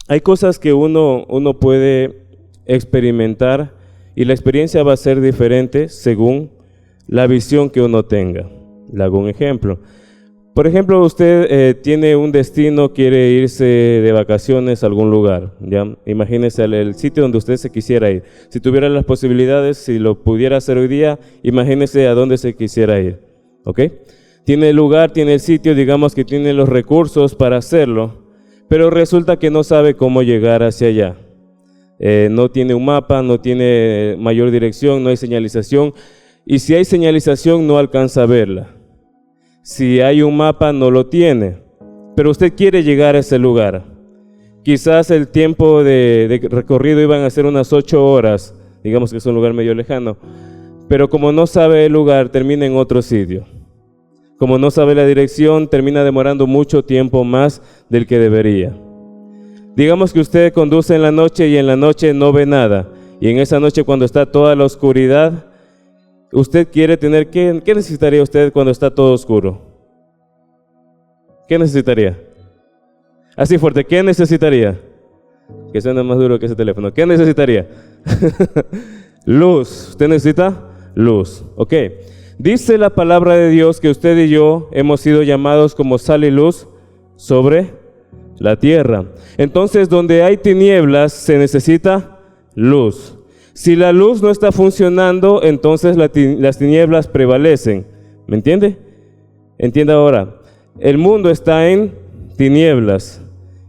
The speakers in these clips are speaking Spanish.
Hay cosas que uno puede experimentar y la experiencia va a ser diferente según la visión que uno tenga. Le hago un ejemplo. Por ejemplo, usted tiene un destino, quiere irse de vacaciones a algún lugar, ¿ya? Imagínese el sitio donde usted se quisiera ir. Si tuviera las posibilidades, si lo pudiera hacer hoy día, imagínese a dónde se quisiera ir, ¿ok? Tiene el lugar, tiene el sitio, digamos que tiene los recursos para hacerlo, pero resulta que no sabe cómo llegar hacia allá. No tiene un mapa, no tiene mayor dirección, no hay señalización, y si hay señalización no alcanza a verla. Si hay un mapa no lo tiene, pero usted quiere llegar a ese lugar. Quizás el tiempo de recorrido iban a ser unas 8 horas, digamos que es un lugar medio lejano, pero como no sabe el lugar, termina en otro sitio. Como no sabe la dirección, termina demorando mucho tiempo más del que debería. Digamos que usted conduce en la noche y en la noche no ve nada, y en esa noche cuando está toda la oscuridad, usted quiere tener, ¿qué necesitaría usted cuando está todo oscuro? ¿Qué necesitaría? Así fuerte, ¿qué necesitaría? Que suena más duro que ese teléfono. ¿Qué necesitaría? Luz. ¿Usted necesita? Luz. Ok. Dice la palabra de Dios que usted y yo hemos sido llamados como sal y luz sobre la tierra. Entonces, donde hay tinieblas se necesita luz. Si la luz no está funcionando, entonces las tinieblas prevalecen. ¿Me entiende? Entienda ahora. El mundo está en tinieblas.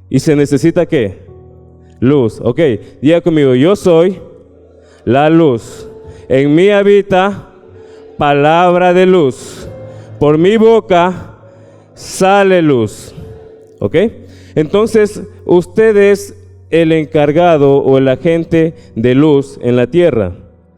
¿Y se necesita qué? Luz. Ok, diga conmigo, yo soy la luz. En mí habita palabra de luz. Por mi boca sale luz. ¿Ok? Entonces, usted es el encargado o el agente de luz en la tierra.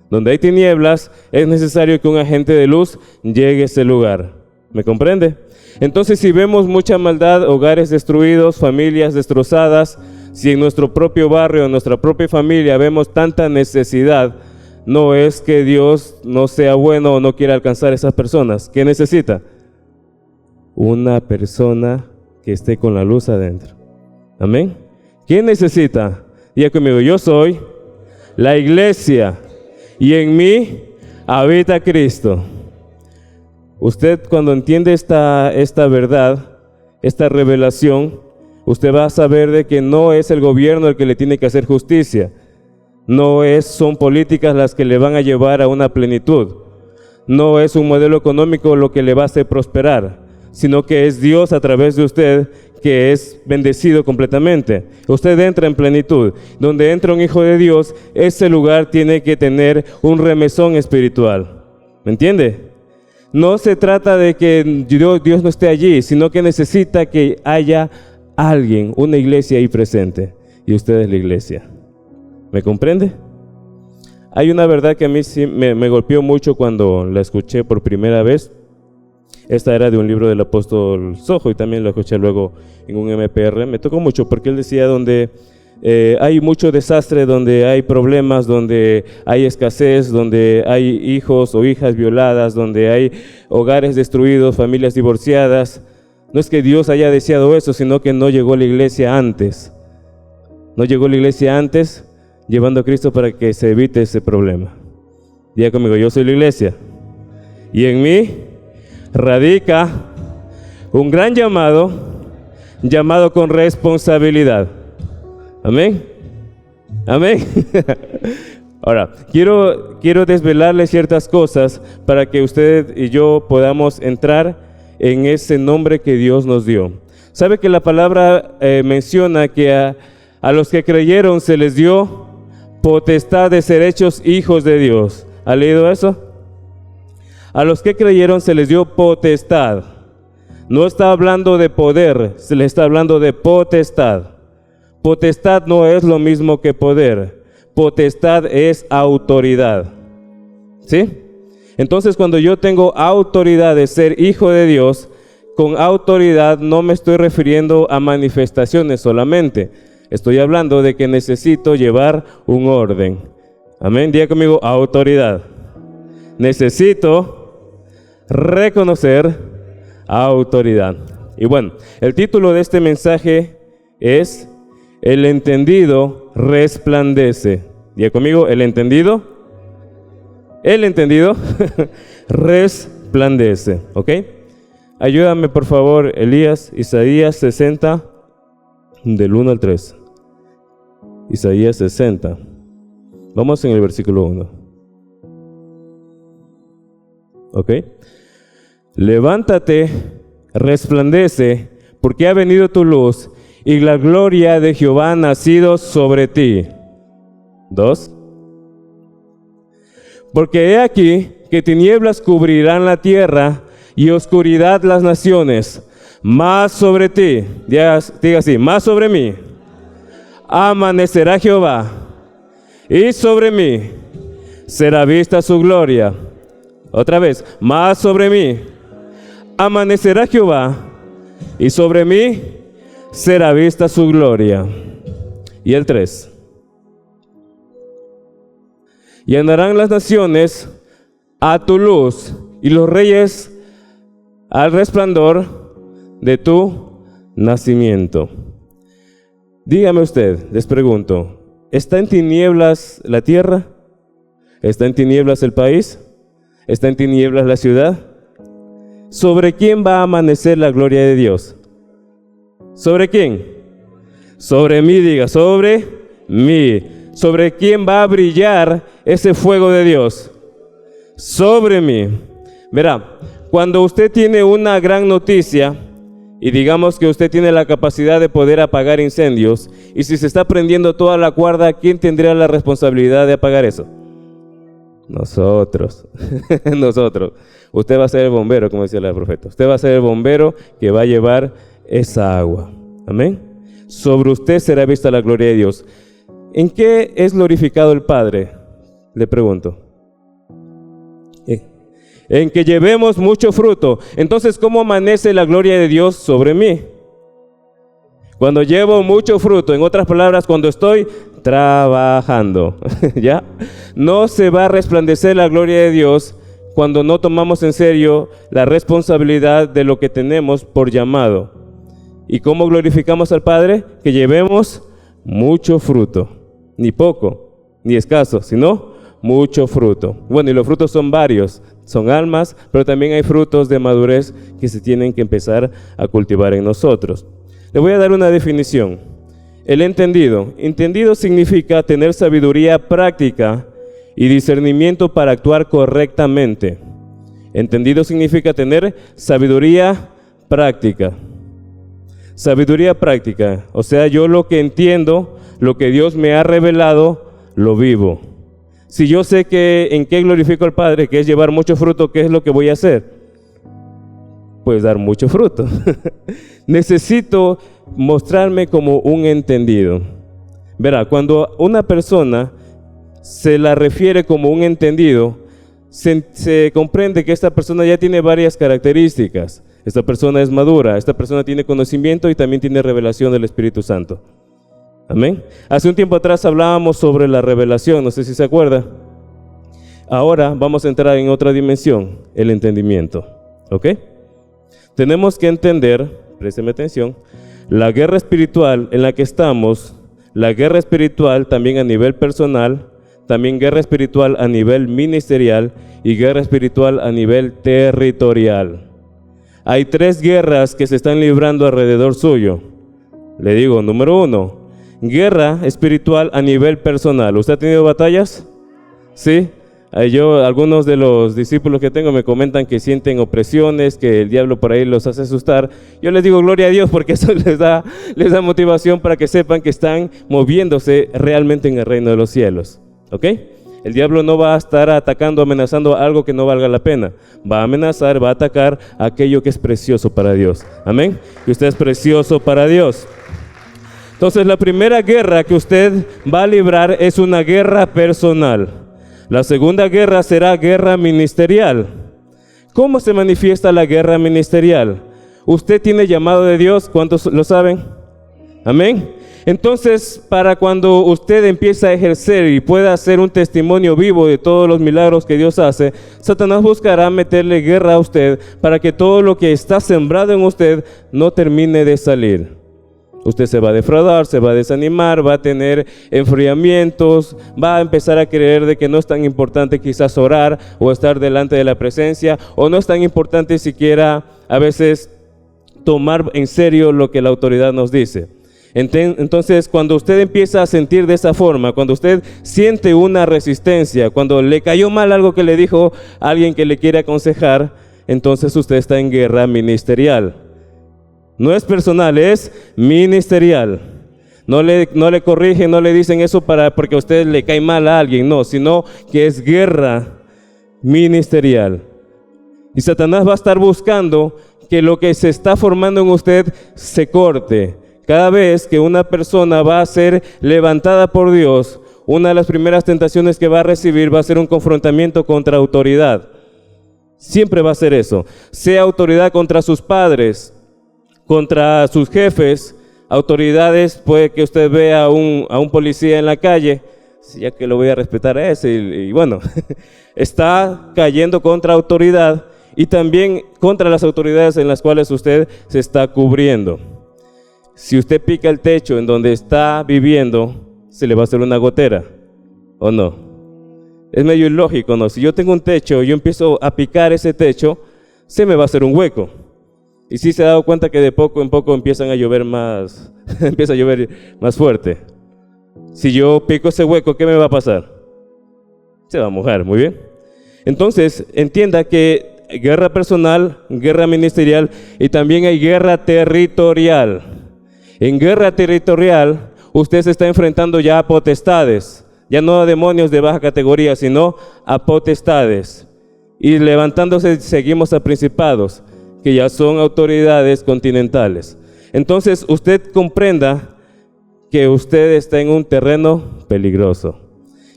Donde hay tinieblas, es necesario que un agente de luz llegue a ese lugar. ¿Me comprende? Entonces, si vemos mucha maldad, hogares destruidos, familias destrozadas, si en nuestro propio barrio, en nuestra propia familia vemos tanta necesidad, no es que Dios no sea bueno o no quiera alcanzar a esas personas. ¿Qué necesita? Una persona que esté con la luz adentro. Amén. ¿Quién necesita? Diga conmigo, yo soy la iglesia y en mí habita Cristo. Usted cuando entiende esta verdad, esta revelación, usted va a saber de que no es el gobierno el que le tiene que hacer justicia. Son políticas las que le van a llevar a una plenitud. No es un modelo económico lo que le va a hacer prosperar, sino que es Dios a través de usted que es bendecido completamente. Usted entra en plenitud. Donde entra un hijo de Dios, ese lugar tiene que tener un remesón espiritual. ¿Me entiende? No se trata de que Dios no esté allí, sino que necesita que haya alguien, una iglesia ahí presente. Y usted es la iglesia. ¿Me comprende? Hay una verdad que a mí sí me golpeó mucho cuando la escuché por primera vez. Esta era de un libro del apóstol Sojo y también lo escuché luego en un MPR. Me tocó mucho porque él decía donde hay mucho desastre, donde hay problemas, donde hay escasez, donde hay hijos o hijas violadas, donde hay hogares destruidos, familias divorciadas. No es que Dios haya deseado eso, sino que no llegó la iglesia antes. No llegó la iglesia antes llevando a Cristo para que se evite ese problema. Diga conmigo, yo soy la iglesia y en mí radica un gran llamado con responsabilidad. Amén. Amén. Ahora, quiero desvelarle ciertas cosas para que usted y yo podamos entrar en ese nombre que Dios nos dio. ¿Sabe que la palabra menciona que a los que creyeron se les dio potestad de ser hechos hijos de Dios? ¿Ha leído eso? A los que creyeron se les dio potestad. No está hablando de poder, se le está hablando de potestad. Potestad no es lo mismo que poder. Potestad es autoridad. ¿Sí? Entonces, cuando yo tengo autoridad de ser hijo de Dios, con autoridad no me estoy refiriendo a manifestaciones solamente. Estoy hablando de que necesito llevar un orden. Amén. Diga conmigo, autoridad. Necesito reconocer autoridad. Y bueno, el título de este mensaje es el entendido resplandece. Diga conmigo, el entendido resplandece. ¿Ok? Ayúdame por favor, Elías, Isaías 60, del 1 al 3. Isaías 60. Vamos en el versículo 1. ¿Ok? Levántate, resplandece, porque ha venido tu luz, y la gloria de Jehová ha nacido sobre ti. 2. Porque he aquí que tinieblas cubrirán la tierra, y oscuridad las naciones. Mas sobre ti, diga así, más sobre mí, amanecerá Jehová, y sobre mí será vista su gloria. Otra vez, más sobre mí amanecerá Jehová, y sobre mí será vista su gloria. Y el 3. Y andarán las naciones a tu luz, y los reyes al resplandor de tu nacimiento. Dígame usted, les pregunto, ¿está en tinieblas la tierra? ¿Está en tinieblas el país? ¿Está en tinieblas la ciudad? ¿Sobre quién va a amanecer la gloria de Dios? ¿Sobre quién? Sobre mí, diga, sobre mí. ¿Sobre quién va a brillar ese fuego de Dios? Sobre mí. Verá, cuando usted tiene una gran noticia, y digamos que usted tiene la capacidad de poder apagar incendios, y si se está prendiendo toda la cuerda, ¿quién tendría la responsabilidad de apagar eso? Nosotros. Nosotros. Usted va a ser el bombero, como decía la profeta. Usted va a ser el bombero que va a llevar esa agua. Amén. Sobre usted será vista la gloria de Dios. ¿En qué es glorificado el Padre? Le pregunto. En que llevemos mucho fruto. Entonces, ¿cómo amanece la gloria de Dios sobre mí? Cuando llevo mucho fruto, en otras palabras, cuando estoy trabajando, ¿ya? No se va a resplandecer la gloria de Dios cuando no tomamos en serio la responsabilidad de lo que tenemos por llamado. ¿Y cómo glorificamos al Padre? Que llevemos mucho fruto, ni poco, ni escaso, sino mucho fruto. Bueno, y los frutos son varios, son almas, pero también hay frutos de madurez que se tienen que empezar a cultivar en nosotros. Le voy a dar una definición. El entendido. Entendido significa tener sabiduría práctica y discernimiento para actuar correctamente. Entendido significa tener sabiduría práctica. Sabiduría práctica, o sea, yo lo que entiendo, lo que Dios me ha revelado, lo vivo. Si yo sé que en qué glorifico al Padre, que es llevar mucho fruto, ¿qué es lo que voy a hacer? Pues dar mucho fruto. Necesito mostrarme como un entendido. Verá, cuando una persona se la refiere como un entendido, se comprende que esta persona ya tiene varias características. Esta persona es madura, esta persona tiene conocimiento y también tiene revelación del Espíritu Santo. Amén. Hace un tiempo atrás hablábamos sobre la revelación, no sé si se acuerda. Ahora vamos a entrar en otra dimensión, el entendimiento. ¿Ok? Tenemos que entender, présteme atención, la guerra espiritual en la que estamos, la guerra espiritual también a nivel personal, también guerra espiritual a nivel ministerial y guerra espiritual a nivel territorial. Hay 3 guerras que se están librando alrededor suyo. Le digo, número 1, guerra espiritual a nivel personal. ¿Usted ha tenido batallas? ¿Sí? Algunos de los discípulos que tengo me comentan que sienten opresiones, que el diablo por ahí los hace asustar. Yo les digo gloria a Dios porque eso les da motivación para que sepan que están moviéndose realmente en el reino de los cielos. ¿Ok? El diablo no va a estar atacando, amenazando algo que no valga la pena. Va a amenazar, va a atacar aquello que es precioso para Dios. Amén. Y usted es precioso para Dios. Entonces la primera guerra que usted va a librar es una guerra personal. La segunda guerra será guerra ministerial. ¿Cómo se manifiesta la guerra ministerial? ¿Usted tiene llamado de Dios? ¿Cuántos lo saben? Amén. Entonces, para cuando usted empieza a ejercer y pueda hacer un testimonio vivo de todos los milagros que Dios hace, Satanás buscará meterle guerra a usted para que todo lo que está sembrado en usted no termine de salir. Usted se va a defraudar, se va a desanimar, va a tener enfriamientos, va a empezar a creer de que no es tan importante quizás orar o estar delante de la presencia, o no es tan importante siquiera a veces tomar en serio lo que la autoridad nos dice. Entonces, cuando usted empieza a sentir de esa forma, cuando usted siente una resistencia, cuando le cayó mal algo que le dijo alguien que le quiere aconsejar, entonces usted está en guerra ministerial. No es personal, es ministerial. No le corrigen, no le dicen eso porque a usted le cae mal a alguien, no, sino que es guerra ministerial. Y Satanás va a estar buscando que lo que se está formando en usted se corte. Cada vez que una persona va a ser levantada por Dios, una de las primeras tentaciones que va a recibir va a ser un confrontamiento contra autoridad. Siempre va a ser eso. Sea autoridad contra sus padres, contra sus jefes, autoridades. Puede que usted vea a un policía en la calle, ya que lo voy a respetar a ese, y bueno, está cayendo contra autoridad y también contra las autoridades en las cuales usted se está cubriendo. Si usted pica el techo en donde está viviendo, se le va a hacer una gotera, ¿o no? Es medio ilógico, ¿no? Si yo tengo un techo y yo empiezo a picar ese techo, se me va a hacer un hueco. Y sí se ha dado cuenta que de poco en poco empiezan a llover más, empieza a llover más fuerte. Si yo pico ese hueco, ¿qué me va a pasar? Se va a mojar, muy bien. Entonces, entienda que hay guerra personal, guerra ministerial y también hay guerra territorial. En guerra territorial, usted se está enfrentando ya a potestades, ya no a demonios de baja categoría, sino a potestades. Y levantándose seguimos a principados, que ya son autoridades continentales. Entonces usted comprenda que usted está en un terreno peligroso.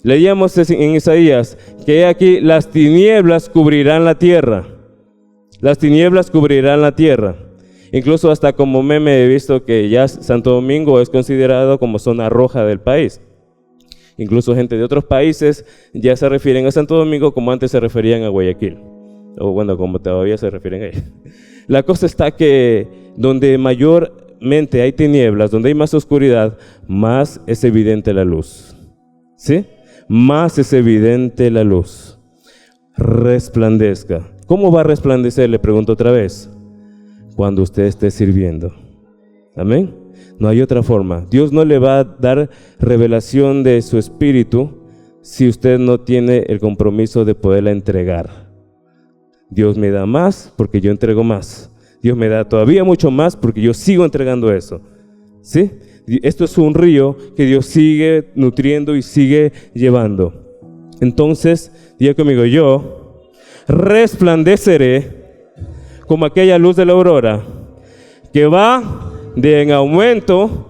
Leíamos en Isaías que aquí las tinieblas cubrirán la tierra. Las tinieblas cubrirán la tierra. Incluso hasta como meme he visto que ya Santo Domingo es considerado como zona roja del país. Incluso gente de otros países ya se refieren a Santo Domingo como antes se referían a Guayaquil. O bueno, como todavía se refieren a ella. La cosa está que donde mayormente hay tinieblas, donde hay más oscuridad, más es evidente la luz. ¿Sí? Más es evidente la luz. Resplandezca. ¿Cómo va a resplandecer? Le pregunto otra vez. Cuando usted esté sirviendo. Amén. No hay otra forma. Dios no le va a dar revelación de su espíritu si usted no tiene el compromiso de poderla entregar. Dios me da más porque yo entrego más. Dios me da todavía mucho más porque yo sigo entregando eso. ¿Sí? Esto es un río que Dios sigue nutriendo y sigue llevando. Entonces, diga conmigo, yo resplandeceré como aquella luz de la aurora que va de en aumento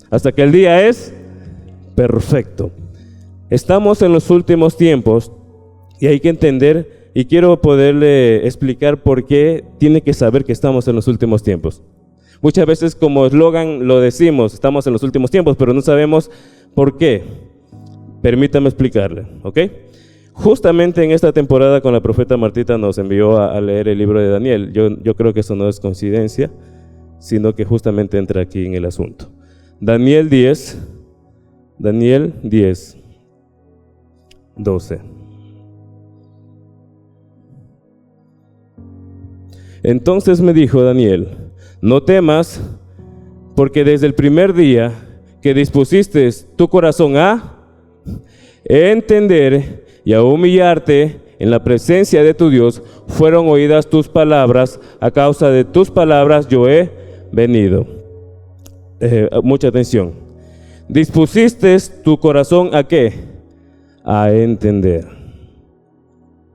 hasta que el día es perfecto. Estamos en los últimos tiempos y hay que entender. Y quiero poderle explicar por qué tiene que saber que estamos en los últimos tiempos. Muchas veces como eslogan lo decimos, estamos en los últimos tiempos, pero no sabemos por qué. Permítame explicarle, ¿ok? Justamente en esta temporada con la profeta Martita nos envió a leer el libro de Daniel. Yo creo que eso no es coincidencia, sino que justamente entra aquí en el asunto. Daniel 10, 12. Entonces me dijo Daniel, no temas, porque desde el primer día que dispusiste tu corazón a entender y a humillarte en la presencia de tu Dios, fueron oídas tus palabras, a causa de tus palabras yo he venido. Mucha atención. Dispusiste tu corazón ¿a qué? A entender.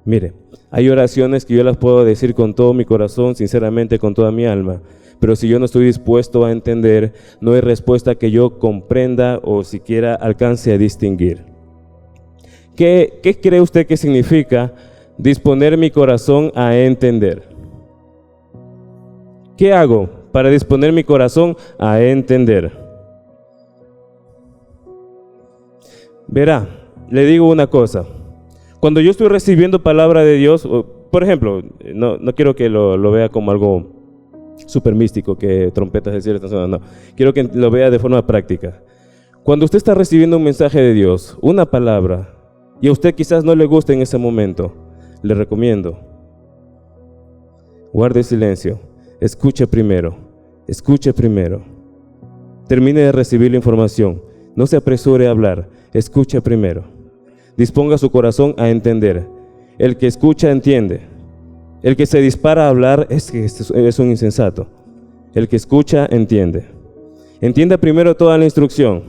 Mire, hay oraciones que yo las puedo decir con todo mi corazón, sinceramente, con toda mi alma, pero si yo no estoy dispuesto a entender, no hay respuesta que yo comprenda o siquiera alcance a distinguir. ¿Qué cree usted que significa disponer mi corazón a entender? ¿Qué hago para disponer mi corazón a entender? Verá, le digo una cosa. Cuando yo estoy recibiendo palabra de Dios, por ejemplo, no quiero que lo vea como algo súper místico que trompetas del cielo están sonando. No, quiero que lo vea de forma práctica. Cuando usted está recibiendo un mensaje de Dios, una palabra, y a usted quizás no le guste en ese momento, le recomiendo, guarde silencio, escuche primero, termine de recibir la información, no se apresure a hablar, escuche primero, disponga su corazón a entender. El que escucha entiende, el que se dispara a hablar es un insensato. El que escucha entiende. Entienda primero toda la instrucción.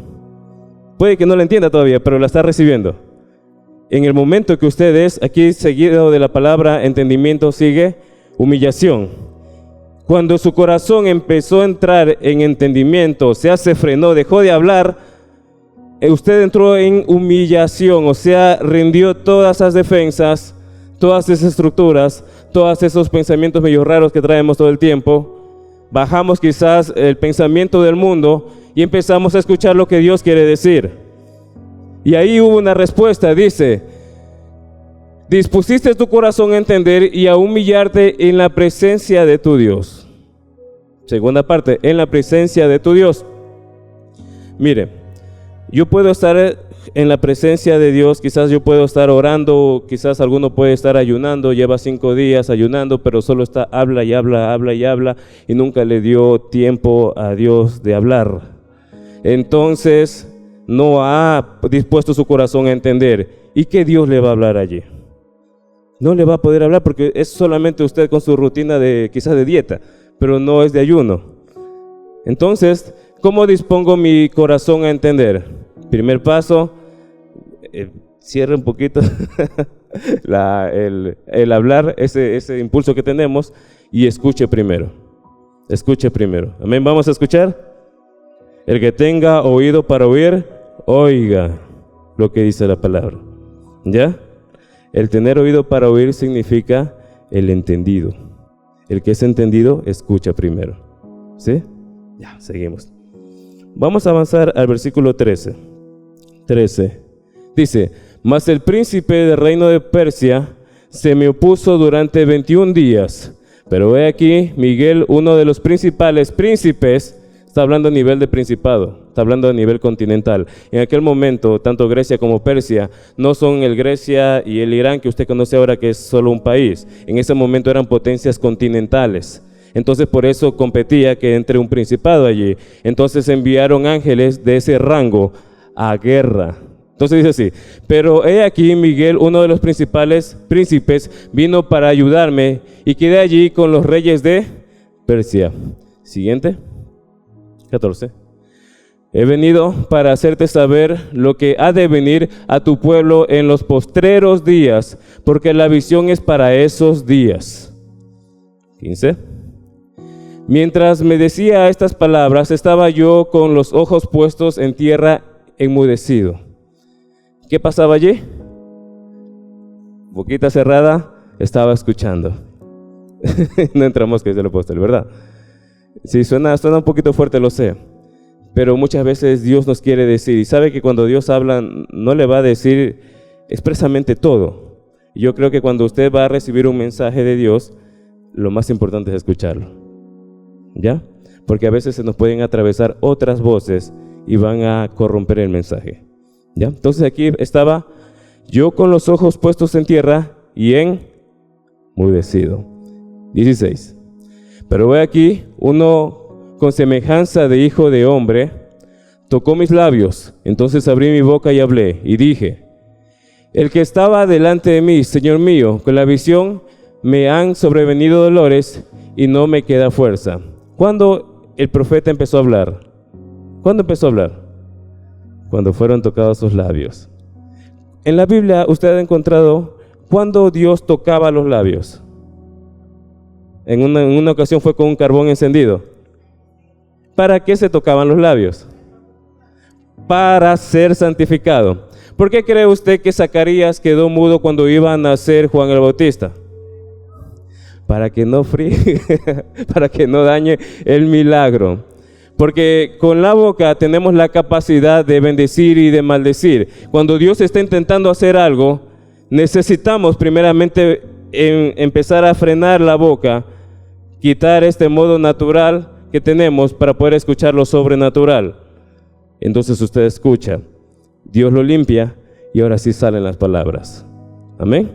Puede que no la entienda todavía, pero la está recibiendo. En el momento que usted es, aquí seguido de la palabra entendimiento sigue humillación. Cuando su corazón empezó a entrar en entendimiento, se frenó, dejó de hablar, usted entró en humillación, o sea, rindió todas esas defensas, todas esas estructuras, todos esos pensamientos medio raros que traemos todo el tiempo. Bajamos quizás el pensamiento del mundo y empezamos a escuchar lo que Dios quiere decir. Y ahí hubo una respuesta, dice: dispusiste tu corazón a entender y a humillarte en la presencia de tu Dios. Segunda parte, en la presencia de tu Dios. Mire, yo puedo estar en la presencia de Dios, quizás yo puedo estar orando, quizás alguno puede estar ayunando, lleva 5 días ayunando, pero solo está habla y habla y nunca le dio tiempo a Dios de hablar. Entonces no ha dispuesto su corazón a entender. ¿Y qué Dios le va a hablar allí? No le va a poder hablar porque es solamente usted con su rutina quizás de dieta, pero no es de ayuno. Entonces, ¿cómo dispongo mi corazón a entender? Primer paso, cierre un poquito el hablar, ese impulso que tenemos, y escuche primero. Escuche primero. Amén, vamos a escuchar. El que tenga oído para oír, oiga lo que dice la palabra. ¿Ya? El tener oído para oír significa el entendido. El que es entendido, escucha primero. ¿Sí? Ya, seguimos. Vamos a avanzar al versículo 13. Dice: mas el príncipe del reino de Persia se me opuso durante 21 días. Pero he aquí, Miguel, uno de los principales príncipes, está hablando a nivel de principado, está hablando a nivel continental. En aquel momento, tanto Grecia como Persia no son el Grecia y el Irán que usted conoce ahora, que es solo un país. En ese momento eran potencias continentales. Entonces por eso competía que entre un principado allí. Entonces enviaron ángeles de ese rango a guerra. Entonces dice así: pero he aquí, Miguel, uno de los principales príncipes, vino para ayudarme y quedé allí con los reyes de Persia. Siguiente. 14. He venido para hacerte saber lo que ha de venir a tu pueblo en los postreros días, porque la visión es para esos días. 15. Mientras me decía estas palabras, estaba yo con los ojos puestos en tierra, enmudecido. ¿Qué pasaba allí? Boquita cerrada, estaba escuchando. No entramos, que es el apóstol, ¿verdad? Sí, suena un poquito fuerte, lo sé, pero muchas veces Dios nos quiere decir, y sabe que cuando Dios habla no le va a decir expresamente todo. Yo creo que cuando usted va a recibir un mensaje de Dios, lo más importante es escucharlo, ¿ya? Porque a veces se nos pueden atravesar otras voces y van a corromper el mensaje, ¿ya? Entonces aquí estaba yo con los ojos puestos en tierra y enmudecido. 16. Pero he aquí, uno con semejanza de hijo de hombre, tocó mis labios. Entonces abrí mi boca y hablé, y dije: el que estaba delante de mí, Señor mío, con la visión me han sobrevenido dolores y no me queda fuerza. ¿Cuándo el profeta empezó a hablar? ¿Cuándo empezó a hablar? Cuando fueron tocados sus labios. En la Biblia usted ha encontrado cuándo Dios tocaba los labios. En una ocasión fue con un carbón encendido. ¿Para qué se tocaban los labios? Para ser santificado. ¿Por qué cree usted que Zacarías quedó mudo cuando iba a nacer Juan el Bautista? Para que no fríe, para que no dañe el milagro. Porque con la boca tenemos la capacidad de bendecir y de maldecir. Cuando Dios está intentando hacer algo, necesitamos primeramente empezar a frenar la boca, quitar este modo natural que tenemos para poder escuchar lo sobrenatural. Entonces usted escucha, Dios lo limpia y ahora sí salen las palabras. Amén.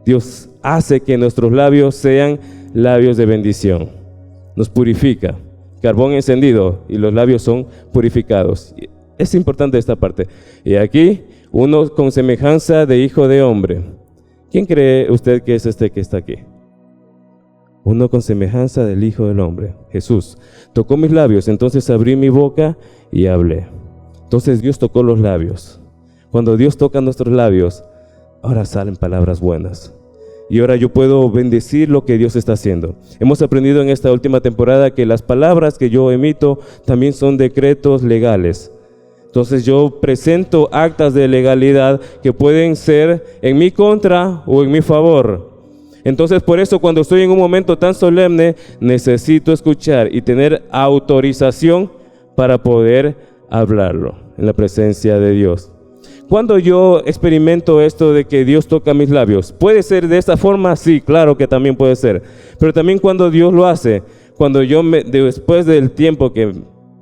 Dios hace que nuestros labios sean labios de bendición. Nos purifica. Carbón encendido y los labios son purificados. Es importante esta parte. Y aquí, uno con semejanza de hijo de hombre. ¿Quién cree usted que es este que está aquí? Uno con semejanza del hijo del hombre. Jesús tocó mis labios, entonces abrí mi boca y hablé. Entonces Dios tocó los labios. Cuando Dios toca nuestros labios, ahora salen palabras buenas. Y ahora yo puedo bendecir lo que Dios está haciendo. Hemos aprendido en esta última temporada que las palabras que yo emito también son decretos legales. Entonces yo presento actas de legalidad que pueden ser en mi contra o en mi favor. Entonces por eso cuando estoy en un momento tan solemne, necesito escuchar y tener autorización para poder hablarlo en la presencia de Dios. Cuando yo experimento esto de que Dios toca mis labios, ¿puede ser de esta forma? Sí, claro que también puede ser. Pero también cuando Dios lo hace, cuando yo después del tiempo que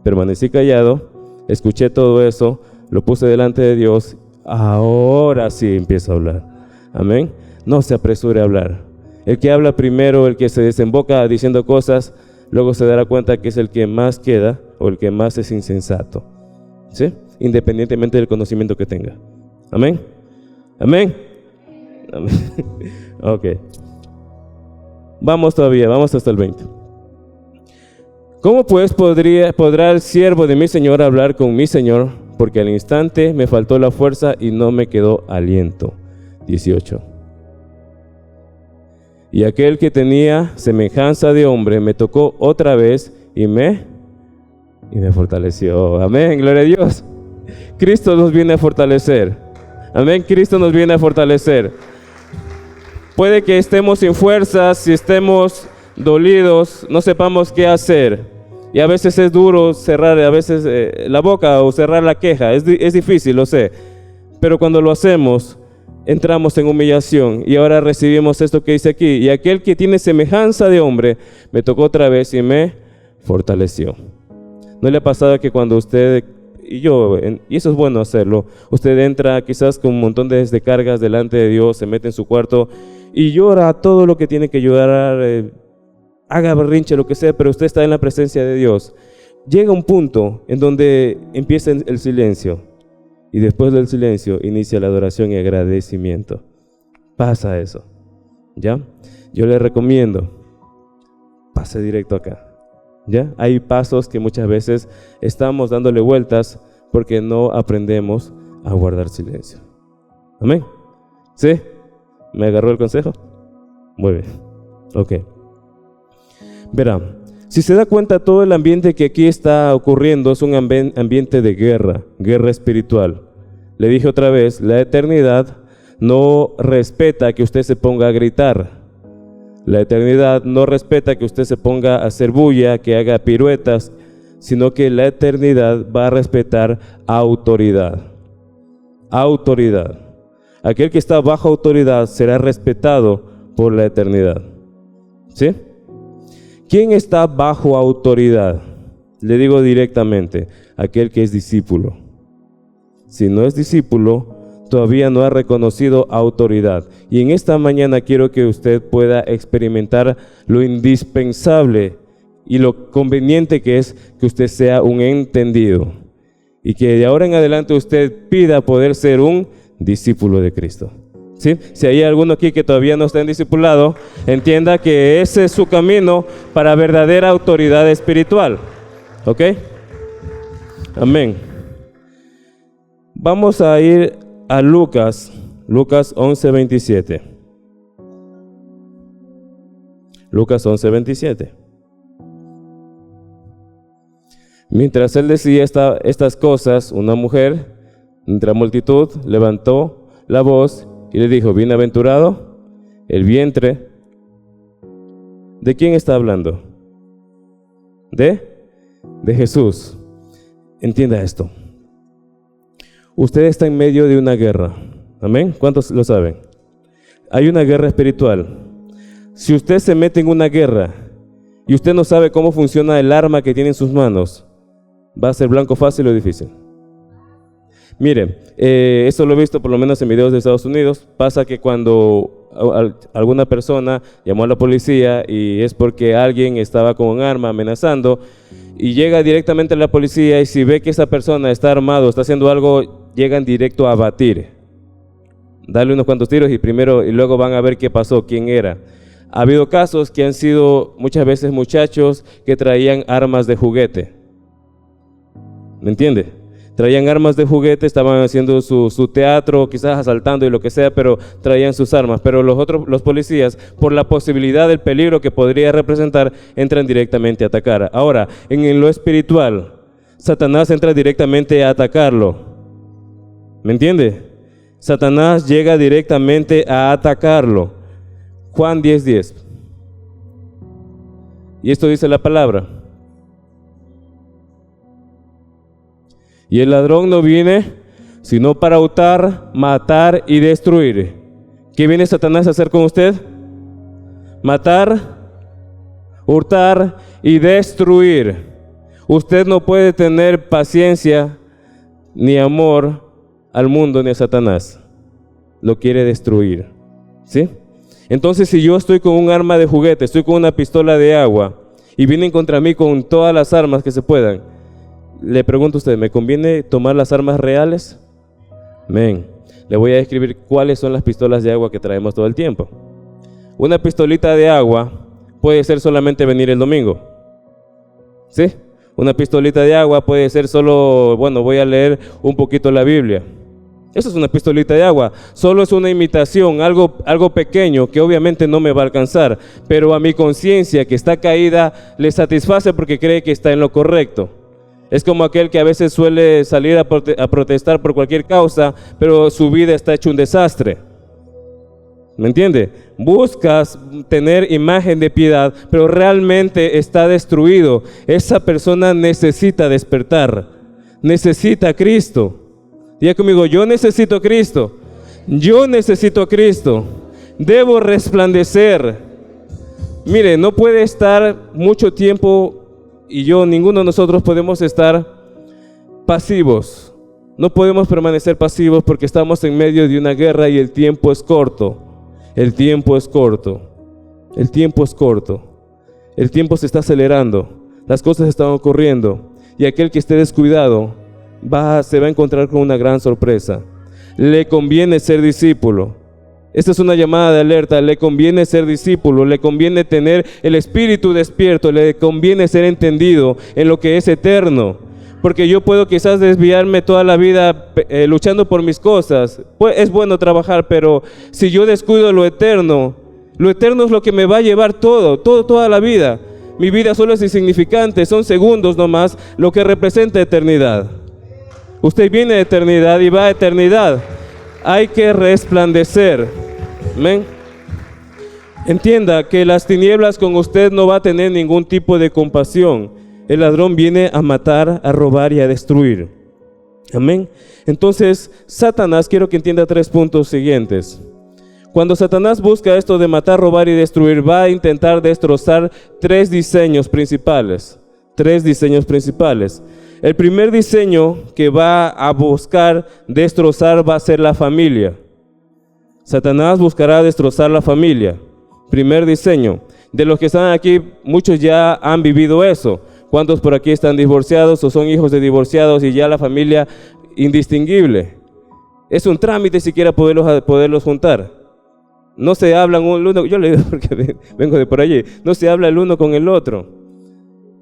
permanecí callado, escuché todo eso, lo puse delante de Dios, ahora sí empiezo a hablar. Amén. No se apresure a hablar. El que habla primero, el que se desemboca diciendo cosas, luego se dará cuenta que es el que más queda o el que más es insensato. ¿Sí? Independientemente del conocimiento que tenga. Amén. Amén. Amén. Ok. Vamos todavía, vamos hasta el 20. ¿Cómo pues podrá el siervo de mi Señor hablar con mi Señor? Porque al instante me faltó la fuerza y no me quedó aliento. 18. Y aquel que tenía semejanza de hombre me tocó otra vez y me fortaleció. Amén, gloria a Dios. Cristo nos viene a fortalecer. Amén, Cristo nos viene a fortalecer. Puede que estemos sin fuerzas, si estemos dolidos, no sepamos qué hacer. Y a veces es duro cerrar a veces la boca o cerrar la queja. Es difícil, lo sé. Pero cuando lo hacemos, entramos en humillación y ahora recibimos esto que dice aquí. Y aquel que tiene semejanza de hombre me tocó otra vez y me fortaleció. ¿No le ha pasado que cuando usted y eso es bueno hacerlo, usted entra quizás con un montón de descargas delante de Dios, se mete en su cuarto y llora todo lo que tiene que llorar, haga berrinche, lo que sea, pero usted está en la presencia de Dios? Llega un punto en donde empieza el silencio y después del silencio inicia la adoración y agradecimiento. Pasa eso, ¿ya? Yo le recomiendo, pase directo acá. ¿Ya? Hay pasos que muchas veces estamos dándole vueltas porque no aprendemos a guardar silencio. ¿Amén? ¿Sí? ¿Me agarró el consejo? Muy bien. Ok. Verá, si se da cuenta, todo el ambiente que aquí está ocurriendo es un ambiente de guerra espiritual. Le dije otra vez, la eternidad no respeta que usted se ponga a gritar. La eternidad no respeta que usted se ponga a hacer bulla, que haga piruetas, sino que la eternidad va a respetar autoridad. Autoridad. Aquel que está bajo autoridad será respetado por la eternidad. ¿Sí? ¿Quién está bajo autoridad? Le digo directamente, aquel que es discípulo. Si no es discípulo, todavía no ha reconocido autoridad. Y en esta mañana quiero que usted pueda experimentar lo indispensable y lo conveniente que es que usted sea un entendido. Y que de ahora en adelante usted pida poder ser un discípulo de Cristo. ¿Sí? Si hay alguno aquí que todavía no está en discipulado, entienda que ese es su camino para verdadera autoridad espiritual. ¿Ok? Amén. Vamos a ir a Lucas 11:27. Lucas 11:27. Mientras él decía estas cosas, una mujer entre la multitud levantó la voz y le dijo: bienaventurado el vientre. ¿De quién está hablando? De Jesús. Entienda esto. Usted está en medio de una guerra. ¿Amén? ¿Cuántos lo saben? Hay una guerra espiritual. Si usted se mete en una guerra y usted no sabe cómo funciona el arma que tiene en sus manos, ¿va a ser blanco fácil o difícil? Mire, esto lo he visto por lo menos en videos de Estados Unidos. Pasa que cuando alguna persona llamó a la policía y es porque alguien estaba con un arma amenazando, y llega directamente a la policía, y si ve que esa persona está armado, está haciendo algo, llegan directo a abatir. Darle unos cuantos tiros y luego van a ver qué pasó, quién era. Ha habido casos que han sido muchas veces muchachos que traían armas de juguete. ¿Me entiende? Traían armas de juguete, estaban haciendo su teatro, quizás asaltando y lo que sea, pero traían sus armas. Pero los policías, por la posibilidad del peligro que podría representar, entran directamente a atacar. Ahora, en lo espiritual, Satanás entra directamente a atacarlo. ¿Me entiende? Satanás llega directamente a atacarlo. Juan 10:10. Y esto dice la palabra. Y el ladrón no viene sino para hurtar, matar y destruir. ¿Qué viene Satanás a hacer con usted? Matar, hurtar y destruir. Usted no puede tener paciencia ni amor al mundo ni a Satanás. Lo quiere destruir. ¿Sí? Entonces, si yo estoy con un arma de juguete, estoy con una pistola de agua y vienen contra mí con todas las armas que se puedan, le pregunto a usted, ¿me conviene tomar las armas reales? Amén. Le voy a describir cuáles son las pistolas de agua que traemos todo el tiempo. Una pistolita de agua puede ser solamente venir el domingo. ¿Sí? Una pistolita de agua puede ser solo, bueno, voy a leer un poquito la Biblia. Eso es una pistolita de agua. Solo es una imitación, algo pequeño que obviamente no me va a alcanzar, pero a mi conciencia que está caída le satisface porque cree que está en lo correcto. Es como aquel que a veces suele salir a protestar por cualquier causa, pero su vida está hecho un desastre. ¿Me entiende? Buscas tener imagen de piedad, pero realmente está destruido. Esa persona necesita despertar, necesita a Cristo. Diga conmigo, yo necesito a Cristo. Yo necesito a Cristo. Debo resplandecer. Mire, no puede estar mucho tiempo, y ninguno de nosotros podemos estar pasivos. No podemos permanecer pasivos porque estamos en medio de una guerra y el tiempo es corto. El tiempo es corto. El tiempo es corto. El tiempo se está acelerando. Las cosas están ocurriendo. Y aquel que esté descuidado se va a encontrar con una gran sorpresa. Le conviene ser discípulo. Esta es una llamada de alerta. Le conviene ser discípulo, le conviene tener el espíritu despierto, le conviene ser entendido en lo que es eterno. Porque yo puedo quizás desviarme toda la vida luchando por mis cosas. Pues es bueno trabajar, pero si yo descuido lo eterno es lo que me va a llevar toda la vida. Mi vida solo es insignificante, son segundos nomás lo que representa eternidad. Usted viene de eternidad y va a eternidad. Hay que resplandecer. Amén. Entienda que las tinieblas con usted no va a tener ningún tipo de compasión. El ladrón viene a matar, a robar y a destruir. Amén. Entonces, Satanás, quiero que entienda 3 puntos siguientes. Cuando Satanás busca esto de matar, robar y destruir, va a intentar destrozar 3 diseños principales. 3 diseños principales. El primer diseño que va a buscar destrozar va a ser la familia. Satanás buscará destrozar la familia. Primer diseño. De los que están aquí, muchos ya han vivido eso. ¿Cuántos por aquí están divorciados o son hijos de divorciados y ya la familia indistinguible? Es un trámite siquiera poderlos juntar. No se hablan uno, yo le digo porque vengo de por allí, no se habla el uno con el otro.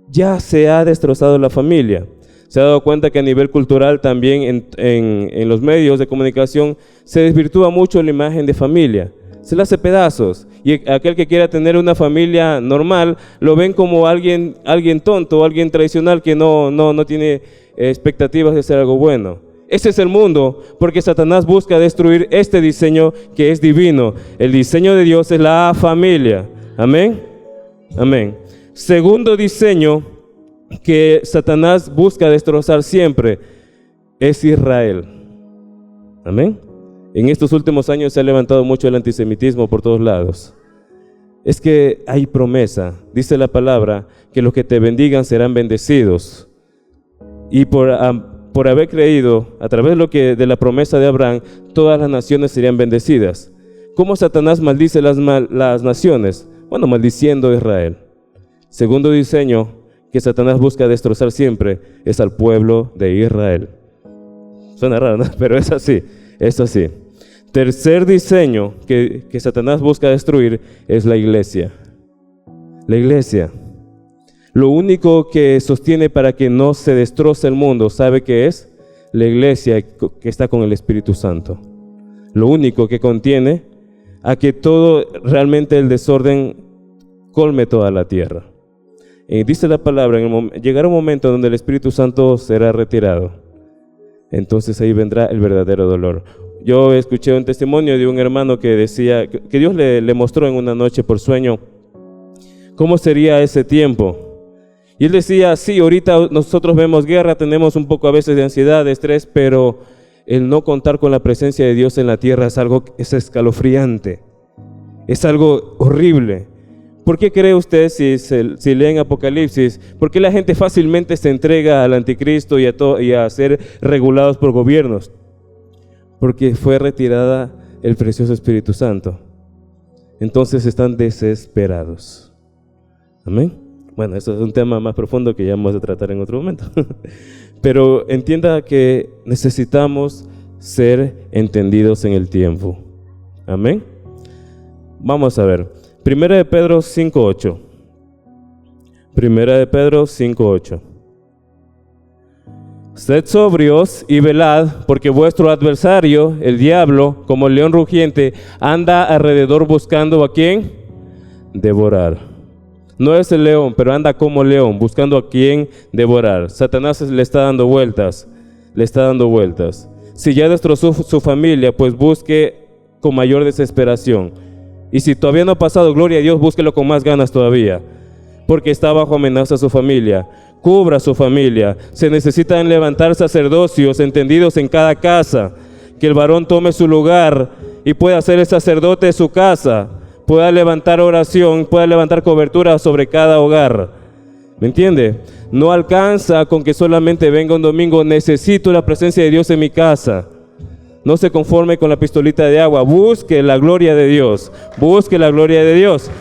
Ya se ha destrozado la familia. Se ha dado cuenta que a nivel cultural también en los medios de comunicación se desvirtúa mucho la imagen de familia. Se la hace pedazos. Y aquel que quiera tener una familia normal, lo ven como alguien tonto, alguien tradicional que no tiene expectativas de ser algo bueno. Ese es el mundo, porque Satanás busca destruir este diseño que es divino. El diseño de Dios es la familia. Amén. Amén. Segundo diseño que Satanás busca destrozar siempre es Israel. Amén. En estos últimos años se ha levantado mucho el antisemitismo por todos lados. es que hay promesa. Dice la palabra que los que te bendigan serán bendecidos. Y por haber creído, a través de la promesa de Abraham, todas las naciones serían bendecidas. ¿Cómo Satanás maldice las naciones? Bueno, maldiciendo a Israel. Segundo diseño que Satanás busca destrozar siempre es al pueblo de Israel. Suena raro, ¿no? Pero es así, es así. Tercer diseño que Satanás busca destruir es la iglesia. La iglesia. Lo único que sostiene para que no se destroce el mundo, ¿sabe qué es? La iglesia que está con el Espíritu Santo. Lo único que contiene a que todo realmente el desorden colme toda la tierra. Y dice la palabra, llegará un momento donde el Espíritu Santo será retirado. Entonces ahí vendrá el verdadero dolor. Yo escuché un testimonio de un hermano que decía que Dios le mostró en una noche por sueño cómo sería ese tiempo. Y él decía, sí, ahorita nosotros vemos guerra, tenemos un poco a veces de ansiedad, de estrés, pero el no contar con la presencia de Dios en la tierra es escalofriante, es algo horrible. ¿Por qué cree usted, si leen Apocalipsis, por qué la gente fácilmente se entrega al anticristo y a ser regulados por gobiernos? Porque fue retirada el precioso Espíritu Santo. Entonces están desesperados. Amén. Bueno, eso es un tema más profundo que ya vamos a tratar en otro momento. Pero entienda que necesitamos ser entendidos en el tiempo. Amén. Vamos a ver. Primera de Pedro 5:8. Primera de Pedro 5:8. Sed sobrios y velad, porque vuestro adversario, el diablo, como león rugiente, anda alrededor buscando ¿a quién? Devorar. No es el león, pero anda como león, buscando a quién devorar. Satanás le está dando vueltas, le está dando vueltas. Si ya destrozó su familia, pues busque con mayor desesperación. Y si todavía no ha pasado, gloria a Dios, búsquelo con más ganas todavía, porque está bajo amenaza su familia. Cubra su familia. Se necesitan levantar sacerdocios entendidos en cada casa, que el varón tome su lugar y pueda ser el sacerdote de su casa, pueda levantar oración, pueda levantar cobertura sobre cada hogar. ¿Me entiende? No alcanza con que solamente venga un domingo, necesito la presencia de Dios en mi casa. No se conforme con la pistolita de agua, busque la gloria de Dios, busque la gloria de Dios.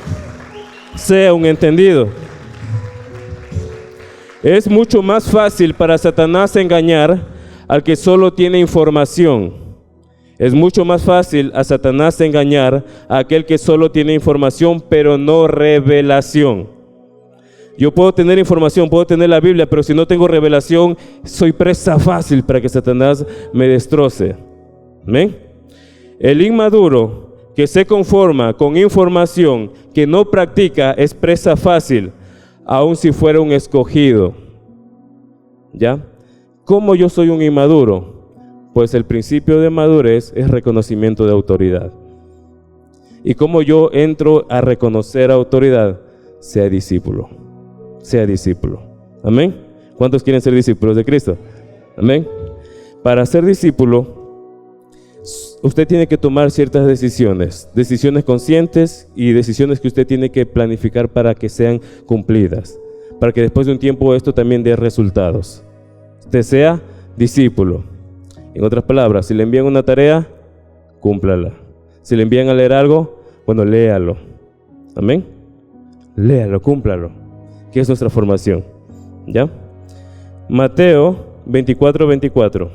Sea un entendido. Es mucho más fácil para Satanás engañar al que solo tiene información. Es mucho más fácil a Satanás engañar a aquel que solo tiene información, pero no revelación. Yo puedo tener información, puedo tener la Biblia, pero si no tengo revelación, soy presa fácil para que Satanás me destroce. ¿Amén? El inmaduro que se conforma con información que no practica es presa fácil, aun si fuera un escogido. ¿Ya? ¿Cómo yo soy un inmaduro? Pues el principio de madurez es reconocimiento de autoridad. ¿Y cómo yo entro a reconocer autoridad? Sea discípulo. Sea discípulo. ¿Amén? ¿Cuántos quieren ser discípulos de Cristo? ¿Amén? Para ser discípulo, usted tiene que tomar ciertas decisiones conscientes y decisiones que usted tiene que planificar para que sean cumplidas, para que después de un tiempo esto también dé resultados. Usted sea discípulo. En otras palabras, si le envían una tarea, cúmplala. Si le envían a leer algo, bueno, léalo. Amén. Léalo, cúmplalo, que es nuestra formación. ¿Ya? Mateo 24:24.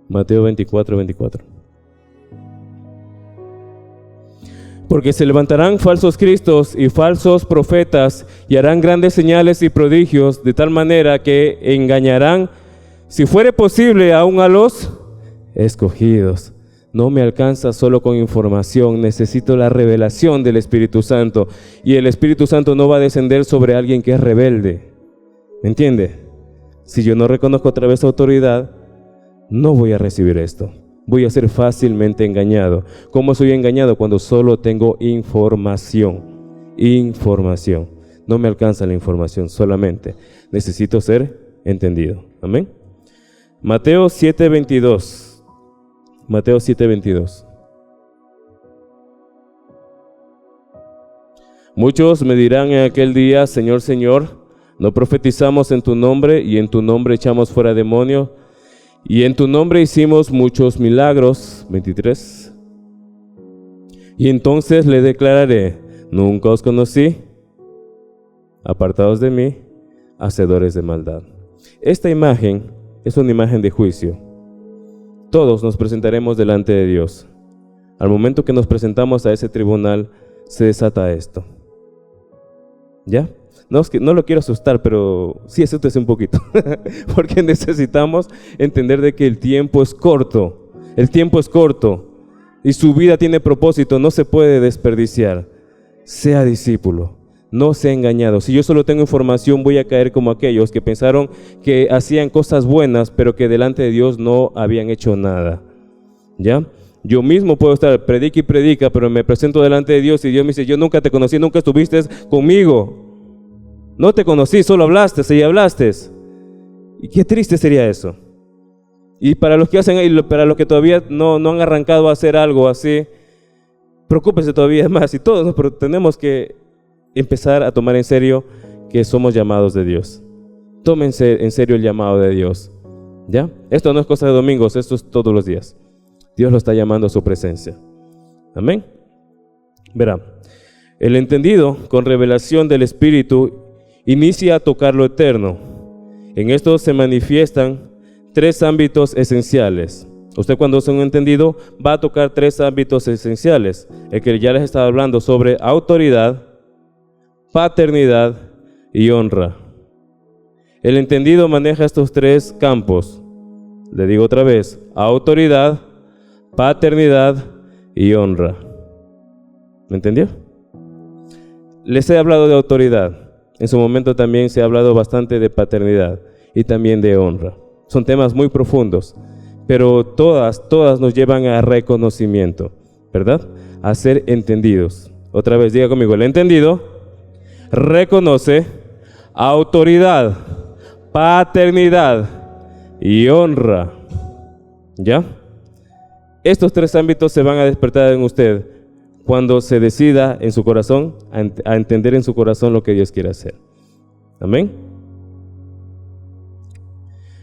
Mateo 24:24. Porque se levantarán falsos cristos y falsos profetas y harán grandes señales y prodigios, de tal manera que engañarán, si fuere posible, aún a los escogidos. No me alcanza solo con información, necesito la revelación del Espíritu Santo. Y el Espíritu Santo no va a descender sobre alguien que es rebelde. ¿Me entiende? Si yo no reconozco otra vez autoridad, no voy a recibir esto. Voy a ser fácilmente engañado. ¿Cómo soy engañado? Cuando solo tengo información. Información. No me alcanza la información solamente. Necesito ser entendido. Amén. Mateo 7:22. Mateo 7:22. Muchos me dirán en aquel día, Señor, Señor, ¿no profetizamos en tu nombre y en tu nombre echamos fuera demonios? Y en tu nombre hicimos muchos milagros. 23. Y entonces le declararé, nunca os conocí, apartados de mí, hacedores de maldad. Esta imagen es una imagen de juicio. Todos nos presentaremos delante de Dios. Al momento que nos presentamos a ese tribunal, se desata esto. ¿Ya? No lo quiero asustar, pero sí asústese un poquito, porque necesitamos entender de que el tiempo es corto. El tiempo es corto y su vida tiene propósito, no se puede desperdiciar. Sea discípulo, no sea engañado. Si yo solo tengo información, voy a caer como aquellos que pensaron que hacían cosas buenas, pero que delante de Dios no habían hecho nada. ¿Ya? Yo mismo puedo estar, predica y predica, pero me presento delante de Dios y Dios me dice, yo nunca te conocí, nunca estuviste conmigo. No te conocí, solo hablaste y hablaste. Y qué triste sería eso. Y para los que hacen, y para los que todavía no han arrancado a hacer algo así, preocúpense todavía más. Y todos, pero tenemos que empezar a tomar en serio que somos llamados de Dios. Tómense en serio el llamado de Dios. ¿Ya? Esto no es cosa de domingos, esto es todos los días. Dios lo está llamando a su presencia. Amén. Verá, el entendido con revelación del Espíritu inicia a tocar lo eterno. En esto se manifiestan 3 ámbitos esenciales. Usted cuando es un entendido va a tocar 3 ámbitos esenciales. El que ya les estaba hablando sobre autoridad, paternidad y honra. El entendido maneja estos 3 campos. Le digo otra vez, autoridad, paternidad y honra. ¿Me entendió? Les he hablado de autoridad. En su momento también se ha hablado bastante de paternidad y también de honra. Son temas muy profundos, pero todas nos llevan a reconocimiento, ¿verdad? A ser entendidos. Otra vez, diga conmigo, el entendido reconoce autoridad, paternidad y honra. ¿Ya? Estos 3 ámbitos se van a despertar en usted cuando se decida en su corazón a entender en su corazón lo que Dios quiere hacer. Amén.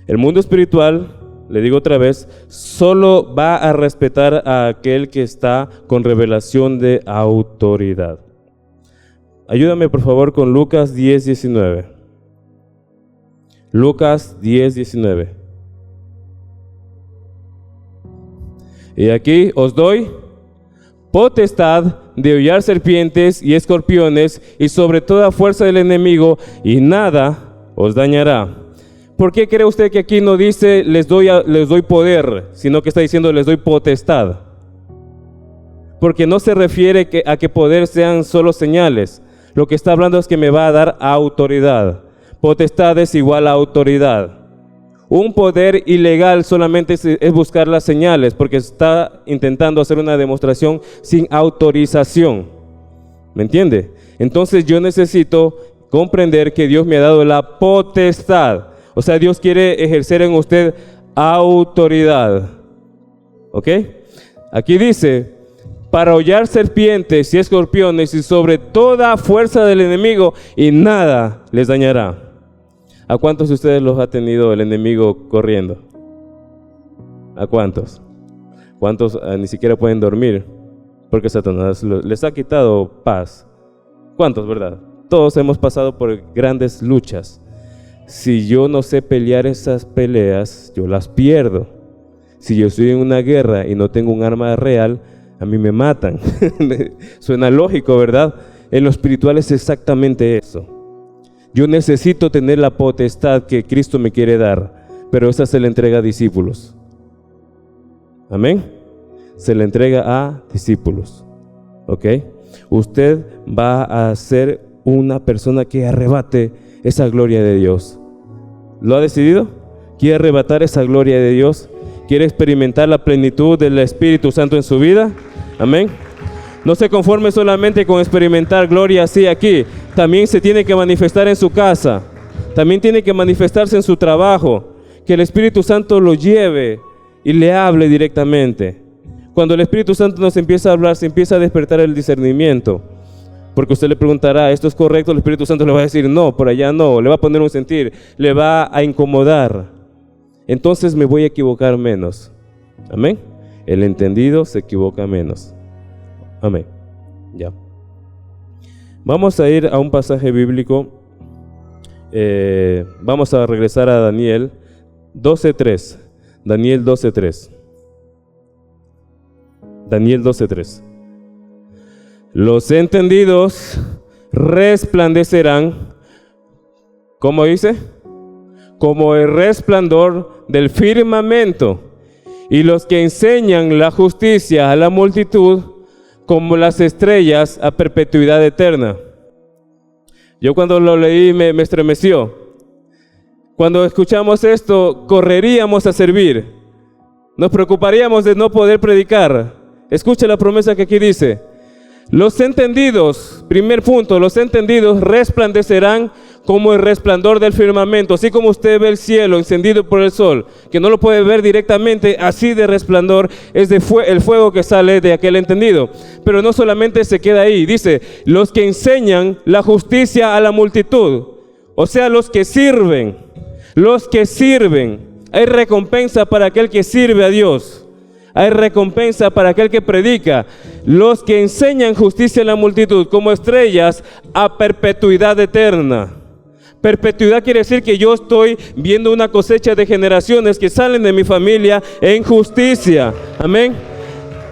El mundo espiritual, le digo otra vez, solo va a respetar a aquel que está con revelación de autoridad. Ayúdame por favor con Lucas 10:19. Lucas 10:19. Y aquí os doy potestad de hollar serpientes y escorpiones y sobre toda fuerza del enemigo, y nada os dañará. ¿Por qué cree usted que aquí no dice les doy poder, sino que está diciendo les doy potestad? Porque no se refiere a que poder sean solo señales. Lo que está hablando es que me va a dar autoridad. Potestad es igual a autoridad. Un poder ilegal solamente es buscar las señales, porque está intentando hacer una demostración sin autorización. ¿Me entiende? Entonces yo necesito comprender que Dios me ha dado la potestad. O sea, Dios quiere ejercer en usted autoridad. ¿Ok? Aquí dice, para hollar serpientes y escorpiones y sobre toda fuerza del enemigo, y nada les dañará. ¿A cuántos de ustedes los ha tenido el enemigo corriendo? ¿A cuántos? ¿Cuántos ni siquiera pueden dormir? Porque Satanás les ha quitado paz. ¿Cuántos, verdad? Todos hemos pasado por grandes luchas. Si yo no sé pelear esas peleas, yo las pierdo. Si yo estoy en una guerra y no tengo un arma real, a mí me matan. Suena lógico, ¿verdad? En lo espiritual es exactamente eso. Yo necesito tener la potestad que Cristo me quiere dar, pero esa se le entrega a discípulos. Amén. Se le entrega a discípulos. ¿Ok? Usted va a ser una persona que arrebate esa gloria de Dios. ¿Lo ha decidido? ¿Quiere arrebatar esa gloria de Dios? ¿Quiere experimentar la plenitud del Espíritu Santo en su vida? Amén. No se conforme solamente con experimentar gloria así aquí. También se tiene que manifestar en su casa. También tiene que manifestarse en su trabajo. Que el Espíritu Santo lo lleve y le hable directamente. Cuando el Espíritu Santo nos empieza a hablar, se empieza a despertar el discernimiento. Porque usted le preguntará, ¿esto es correcto? El Espíritu Santo le va a decir, no, por allá no, le va a poner un sentir, le va a incomodar. Entonces me voy a equivocar menos. Amén. El entendido se equivoca menos. Amén. Ya. Vamos a ir a un pasaje bíblico. Vamos a regresar a Daniel 12:3. Daniel 12:3. Daniel 12:3. Los entendidos resplandecerán, ¿cómo dice? Como el resplandor del firmamento, y los que enseñan la justicia a la multitud, como las estrellas a perpetuidad eterna. Yo cuando lo leí me estremeció. Cuando escuchamos esto, correríamos a servir. Nos preocuparíamos de no poder predicar. Escucha la promesa que aquí dice. Los entendidos, primer punto, los entendidos resplandecerán como el resplandor del firmamento. Así como usted ve el cielo encendido por el sol, que no lo puede ver directamente, así de resplandor es el fuego que sale de aquel entendido. Pero no solamente se queda ahí, dice, los que enseñan la justicia a la multitud, o sea, los que sirven. Hay recompensa para aquel que sirve a Dios. Hay recompensa para aquel que predica. Los que enseñan justicia a la multitud como estrellas a perpetuidad eterna. Perpetuidad quiere decir que yo estoy viendo una cosecha de generaciones que salen de mi familia en justicia. Amén.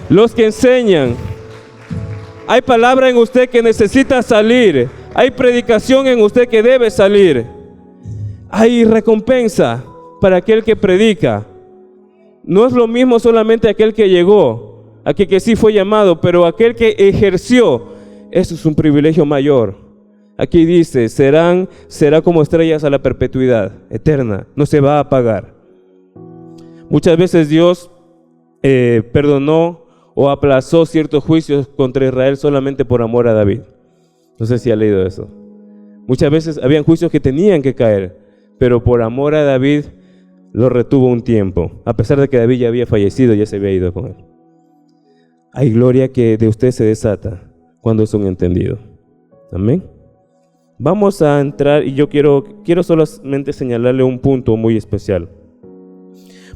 Los que enseñan. Hay palabra en usted que necesita salir. Hay predicación en usted que debe salir. Hay recompensa para aquel que predica. No es lo mismo solamente aquel que llegó, aquel que sí fue llamado, pero aquel que ejerció, eso es un privilegio mayor. Aquí dice, será como estrellas a la perpetuidad eterna, no se va a apagar. Muchas veces Dios perdonó o aplazó ciertos juicios contra Israel solamente por amor a David. No sé si ha leído eso. Muchas veces habían juicios que tenían que caer, pero por amor a David lo retuvo un tiempo, a pesar de que David ya había fallecido, ya se había ido con él. Hay gloria que de usted se desata cuando es un entendido. Amén. Vamos a entrar y yo quiero solamente señalarle un punto muy especial.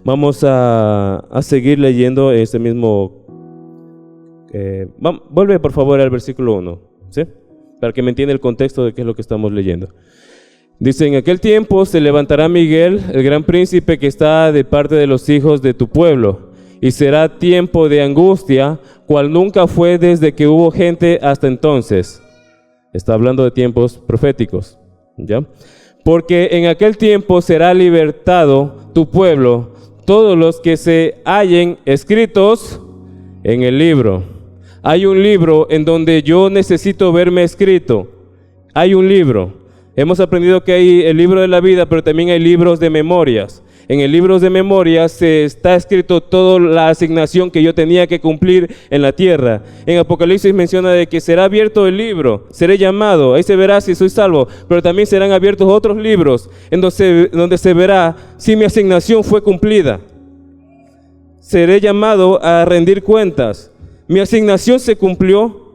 Vamos a seguir leyendo este mismo. Vuelve por favor al versículo 1, ¿sí? Para que me entienda el contexto de qué es lo que estamos leyendo. Dice, en aquel tiempo se levantará Miguel, el gran príncipe que está de parte de los hijos de tu pueblo, y será tiempo de angustia, cual nunca fue desde que hubo gente hasta entonces. Está hablando de tiempos proféticos, ¿ya? Porque en aquel tiempo será libertado tu pueblo, todos los que se hallen escritos en el libro. Hay un libro en donde yo necesito verme escrito. Hay un libro. Hemos aprendido que hay el libro de la vida, pero también hay libros de memorias. En el libro de memorias está escrito toda la asignación que yo tenía que cumplir en la tierra. En Apocalipsis menciona de que será abierto el libro, seré llamado, ahí se verá si soy salvo, pero también serán abiertos otros libros en donde se verá si mi asignación fue cumplida. Seré llamado a rendir cuentas. Mi asignación se cumplió.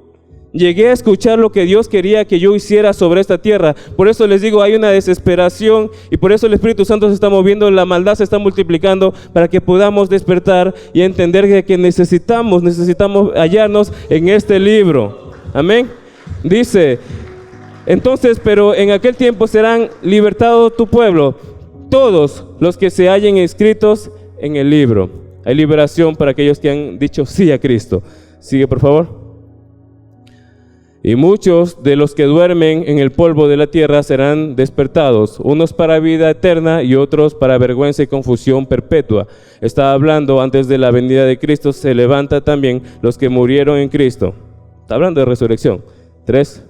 Llegué a escuchar lo que Dios quería que yo hiciera sobre esta tierra. Por eso les digo, hay una desesperación y por eso el Espíritu Santo se está moviendo, la maldad se está multiplicando para que podamos despertar y entender que necesitamos hallarnos en este libro. Amén. Dice, entonces, pero en aquel tiempo serán libertados tu pueblo, todos los que se hallen inscritos en el libro. Hay liberación para aquellos que han dicho sí a Cristo. Sigue, por favor. Y muchos de los que duermen en el polvo de la tierra serán despertados, unos para vida eterna y otros para vergüenza y confusión perpetua. Está hablando antes de la venida de Cristo, se levanta también los que murieron en Cristo. Está hablando de resurrección. 3.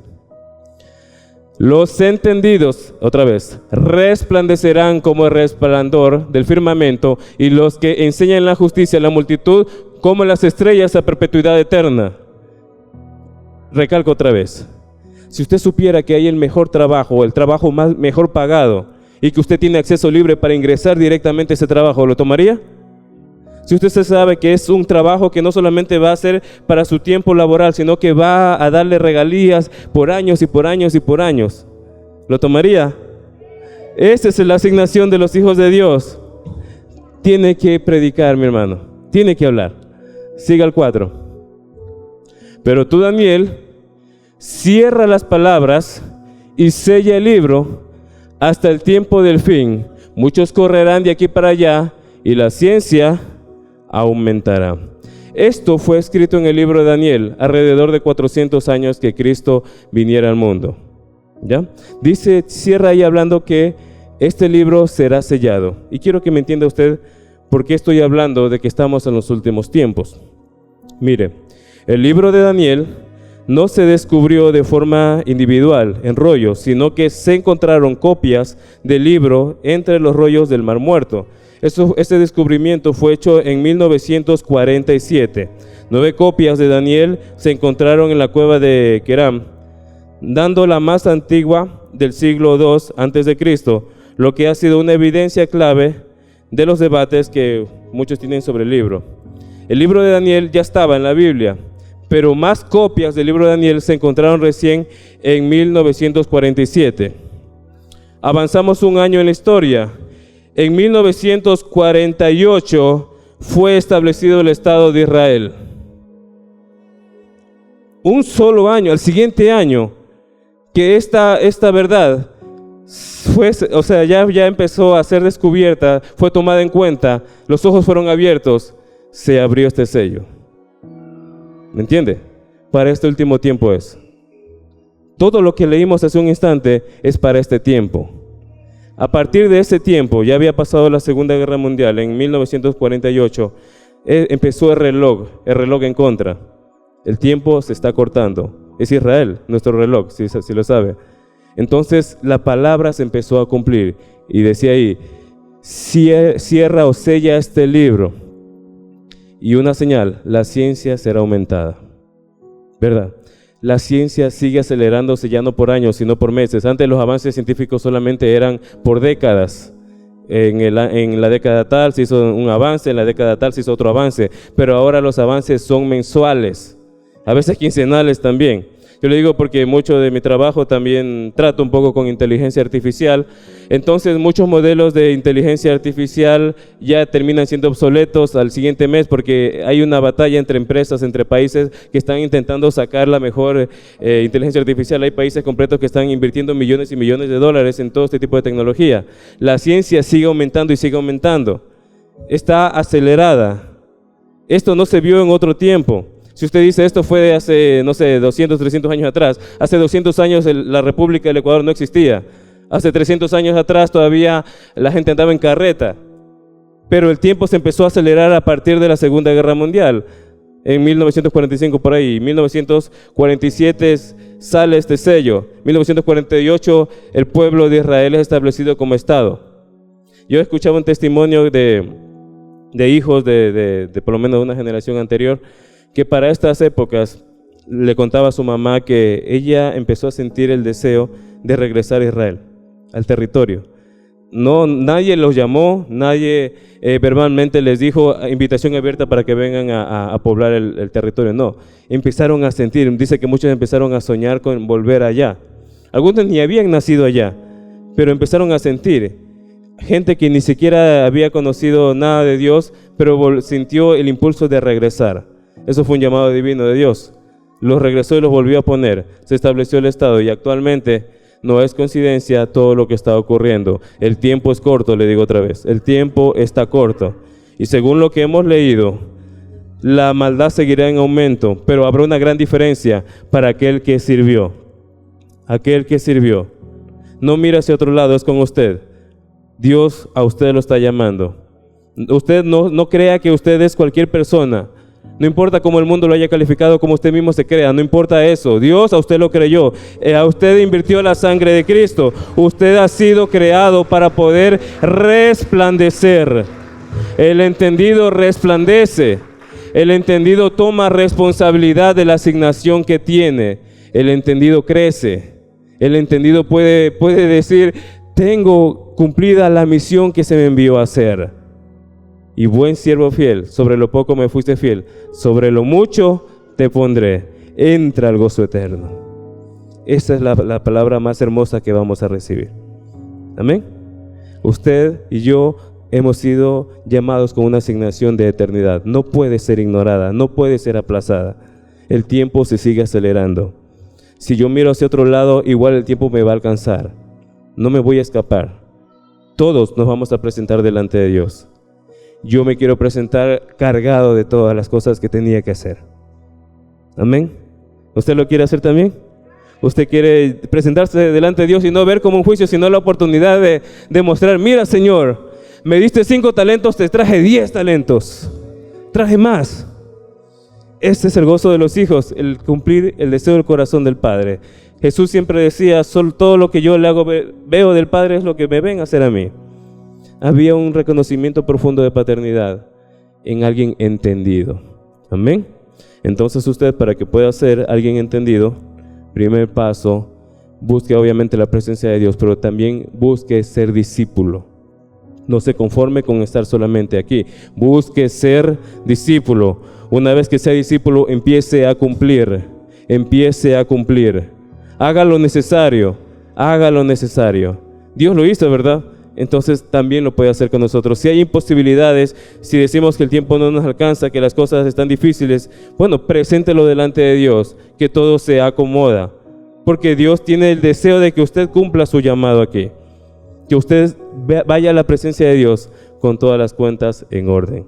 Los entendidos, otra vez, resplandecerán como el resplandor del firmamento, y los que enseñan la justicia a la multitud como las estrellas a perpetuidad eterna. Recalco otra vez, si usted supiera que hay el mejor trabajo, el trabajo mejor pagado, y que usted tiene acceso libre para ingresar directamente a ese trabajo, ¿lo tomaría? Si usted se sabe que es un trabajo que no solamente va a ser para su tiempo laboral, sino que va a darle regalías por años y por años y por años, ¿lo tomaría? Esa es la asignación de los hijos de Dios. Tiene que predicar, mi hermano. Tiene que hablar. Siga el 4. Pero tú, Daniel, cierra las palabras y sella el libro hasta el tiempo del fin. Muchos correrán de aquí para allá y la ciencia aumentará. Esto fue escrito en el libro de Daniel, alrededor de 400 años que Cristo viniera al mundo. ¿Ya? Dice, cierra ahí hablando que este libro será sellado. Y quiero que me entienda usted por qué estoy hablando de que estamos en los últimos tiempos. Mire, el libro de Daniel no se descubrió de forma individual, en rollos, sino que se encontraron copias del libro entre los rollos del Mar Muerto. Este descubrimiento fue hecho en 1947. 9 copias de Daniel se encontraron en la cueva de Keram, dando la más antigua del siglo II a.C., lo que ha sido una evidencia clave de los debates que muchos tienen sobre el libro. El libro de Daniel ya estaba en la Biblia, pero más copias del libro de Daniel se encontraron recién en 1947. Avanzamos un año en la historia. En 1948 fue establecido el Estado de Israel. Un solo año, al siguiente año, que esta verdad fue, ya empezó a ser descubierta, fue tomada en cuenta, los ojos fueron abiertos, se abrió este sello. ¿Me entiende? Para este último tiempo es. Todo lo que leímos hace un instante es para este tiempo. A partir de ese tiempo, ya había pasado la Segunda Guerra Mundial, en 1948, empezó el reloj en contra. El tiempo se está cortando. Es Israel, nuestro reloj, si lo sabe. Entonces la palabra se empezó a cumplir y decía ahí, cierra o sella este libro. Y una señal, la ciencia será aumentada. ¿Verdad? La ciencia sigue acelerándose ya no por años, sino por meses. Antes los avances científicos solamente eran por décadas. En la década tal se hizo un avance, en la década tal se hizo otro avance, pero ahora los avances son mensuales, a veces quincenales también. Yo le digo porque mucho de mi trabajo también trato un poco con inteligencia artificial. Entonces muchos modelos de inteligencia artificial ya terminan siendo obsoletos al siguiente mes porque hay una batalla entre empresas, entre países que están intentando sacar la mejor inteligencia artificial. Hay países completos que están invirtiendo millones y millones de dólares en todo este tipo de tecnología. La ciencia sigue aumentando y sigue aumentando. Está acelerada. Esto no se vio en otro tiempo. Si usted dice esto fue de hace, 200, 300 años atrás. Hace 200 años la República del Ecuador no existía. Hace 300 años atrás todavía la gente andaba en carreta. Pero el tiempo se empezó a acelerar a partir de la Segunda Guerra Mundial. En 1945 por ahí. 1947 sale este sello. 1948 el pueblo de Israel es establecido como Estado. Yo escuchaba un testimonio de hijos de por lo menos de una generación anterior, que para estas épocas le contaba a su mamá que ella empezó a sentir el deseo de regresar a Israel, al territorio. No, nadie los llamó, nadie verbalmente les dijo invitación abierta para que vengan a poblar el territorio. No, empezaron a sentir, dice que muchos empezaron a soñar con volver allá. Algunos ni habían nacido allá, pero empezaron a sentir. Gente que ni siquiera había conocido nada de Dios, pero sintió el impulso de regresar. Eso fue un llamado divino de Dios. Los regresó y los volvió a poner. Se estableció el Estado y actualmente no es coincidencia todo lo que está ocurriendo. El tiempo es corto, le digo otra vez. El tiempo está corto. Y según lo que hemos leído, la maldad seguirá en aumento, pero habrá una gran diferencia para aquel que sirvió. Aquel que sirvió. No mira hacia otro lado, es con usted. Dios a usted lo está llamando. Usted no crea que usted es cualquier persona. No importa cómo el mundo lo haya calificado, como usted mismo se crea, no importa eso. Dios a usted lo creyó, a usted invirtió la sangre de Cristo. Usted ha sido creado para poder resplandecer. El entendido resplandece. El entendido toma responsabilidad de la asignación que tiene. El entendido crece. El entendido puede decir, tengo cumplida la misión que se me envió a hacer. y buen siervo fiel, sobre lo poco me fuiste fiel, sobre lo mucho te pondré, entra al gozo eterno. Esa es la palabra más hermosa que vamos a recibir. Amén. Usted y yo hemos sido llamados con una asignación de eternidad. No puede ser ignorada, no puede ser aplazada. El tiempo se sigue acelerando. Si yo miro hacia otro lado, igual el tiempo me va a alcanzar. No me voy a escapar. Todos nos vamos a presentar delante de Dios. Yo me quiero presentar cargado de todas las cosas que tenía que hacer. Amén. ¿Usted lo quiere hacer también? ¿Usted quiere presentarse delante de Dios y no ver como un juicio, sino la oportunidad de demostrar, mira Señor, me diste 5 talentos, te traje 10 talentos, traje más? Este es el gozo de los hijos, el cumplir el deseo del corazón del Padre. Jesús siempre decía, todo lo que yo le hago, veo del Padre es lo que me ven a hacer a mí. Había un reconocimiento profundo de paternidad en alguien entendido. Amén. Entonces usted, para que pueda ser alguien entendido, primer paso, busque obviamente la presencia de Dios, pero también busque ser discípulo. No se conforme con estar solamente aquí. Busque ser discípulo. Una vez que sea discípulo, empiece a cumplir. Empiece a cumplir. Haga lo necesario. Haga lo necesario. Dios lo hizo, ¿verdad? Entonces también lo puede hacer con nosotros. Si hay imposibilidades, si decimos que el tiempo no nos alcanza, que las cosas están difíciles, bueno, preséntelo delante de Dios, que todo se acomoda. Porque Dios tiene el deseo de que usted cumpla su llamado aquí. Que usted vaya a la presencia de Dios con todas las cuentas en orden.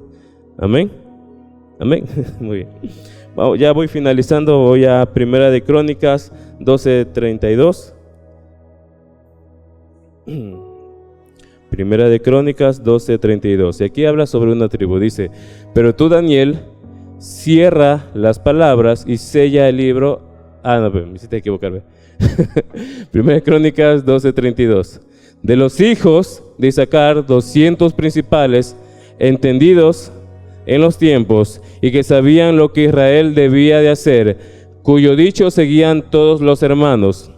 Amén. Amén. Muy bien. Ya voy finalizando, voy a Primera de Crónicas 12:32. Primera de Crónicas 12:32. Y aquí habla sobre una tribu. Dice, pero tú, Daniel, cierra las palabras y sella el libro. No, me hiciste equivocarme. Primera de Crónicas 12:32. De los hijos de Isaacar, 200 principales, entendidos en los tiempos y que sabían lo que Israel debía de hacer, cuyo dicho seguían todos los hermanos.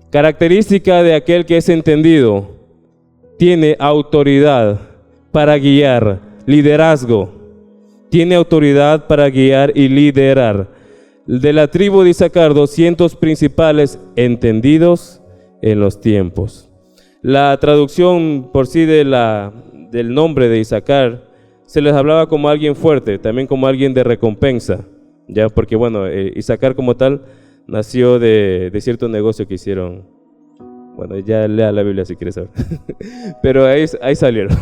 Característica de aquel que es entendido: tiene autoridad para guiar, liderazgo. Tiene autoridad para guiar y liderar. De la tribu de Isaacar, 200 principales entendidos en los tiempos. La traducción por sí del nombre de Isaacar se les hablaba como alguien fuerte, también como alguien de recompensa, ya porque bueno, Isaacar como tal nació de cierto negocio que hicieron. Bueno, ya lea la Biblia si quieres saber. Pero ahí salieron.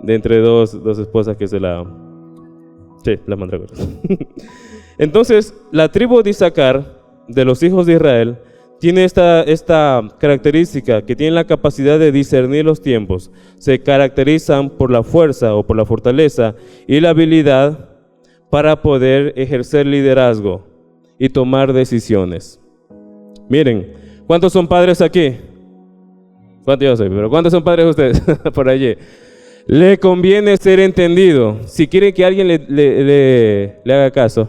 De entre dos esposas que las mandrágoras. Entonces, la tribu de Isaacar, de los hijos de Israel, tiene esta característica, que tienen la capacidad de discernir los tiempos. Se caracterizan por la fuerza o por la fortaleza y la habilidad para poder ejercer liderazgo y tomar decisiones. Miren, ¿cuántos son padres aquí? ¿Cuántos yo soy? Pero ¿cuántos son padres ustedes? Por allí. Le conviene ser entendido. Si quiere que alguien le haga caso,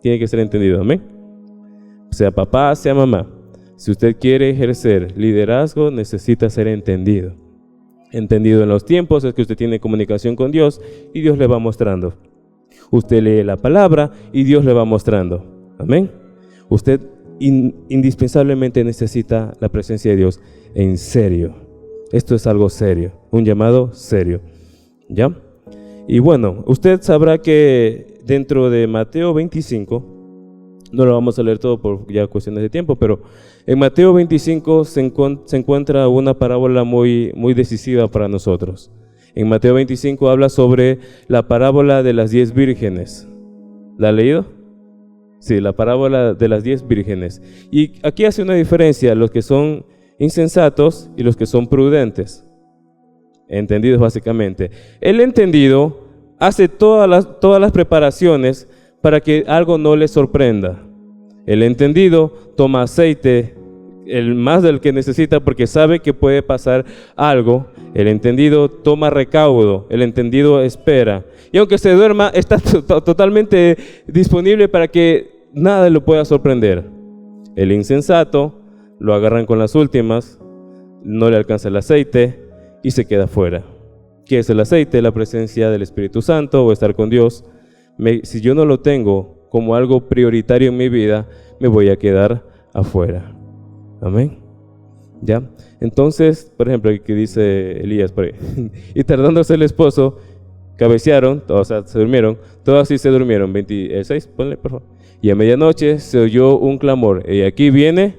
tiene que ser entendido. Amén. Sea papá, sea mamá. Si usted quiere ejercer liderazgo, necesita ser entendido. Entendido en los tiempos es que usted tiene comunicación con Dios y Dios le va mostrando. Usted lee la palabra y Dios le va mostrando. Amén. Usted indispensablemente necesita la presencia de Dios en serio. Esto es algo serio, un llamado serio. ¿Ya? Y bueno, usted sabrá que dentro de Mateo 25, no lo vamos a leer todo por ya cuestiones de tiempo, pero en Mateo 25 se encuentra una parábola muy decisiva para nosotros. En Mateo 25 habla sobre la parábola de las 10 vírgenes. ¿La ha leído? Sí, la parábola de las 10 vírgenes. Y aquí hace una diferencia, los que son insensatos y los que son prudentes. Entendidos básicamente. El entendido hace todas las preparaciones para que algo no le sorprenda. El entendido toma aceite, el más del que necesita porque sabe que puede pasar algo. El entendido toma recaudo, el entendido espera. Y aunque se duerma, está totalmente disponible para que nada lo pueda sorprender. El insensato lo agarran con las últimas, no le alcanza el aceite y se queda fuera. ¿Qué es el aceite? La presencia del Espíritu Santo o estar con Dios. Si yo no lo tengo como algo prioritario en mi vida, me voy a quedar afuera. Amén. ¿Ya? Entonces, por ejemplo, que dice Elías por ahí, y tardándose el esposo, cabecearon, o sea, se durmieron, todos así se durmieron. 26, ponle por favor. Y a medianoche se oyó un clamor, y aquí viene